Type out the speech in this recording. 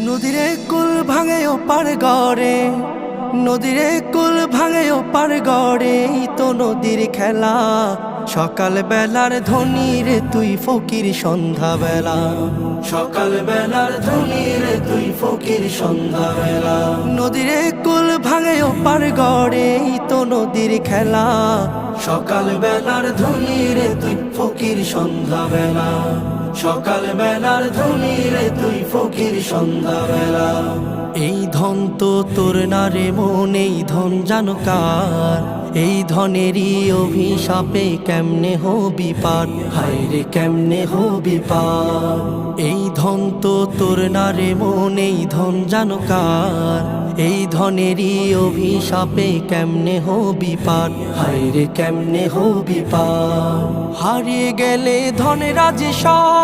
নদীরে কুল ভাঙে ও পার গড়ে, নদীরে কুল ভাঙে ও পার গড়ে, এই তো নদীর খেলা। সকাল বেলার ধনী রে তুই ফকির সন্ধ্যা বেলা, সকাল বেলার ধনী রে তুই ফকির সন্ধ্যা বেলা। নদীরে কুল ভাঙে ও পার গড়ে, এই তো নদীর খেলা। সকাল বেলার ধনী রে তুই ফকির সন্ধ্যা বেলা, সকাল বেলার ধনী রে তুই ফকির সন্ধ্যা বেলা। এই ধন তো তোর না রে মন, এই ধন জানো কার? এই ধনেরই অভিশাপে কেমনে হবি পার, হায় রে কেমনে হবি পার। এই ধন তো তোর না রে মন, এই ধন জানো কার? এই ধনেরই অভিশাপে কেমনে হবি পার, হায় রে কেমনে হবি পার। হারিয়ে গেলে ধনেরা যে সব,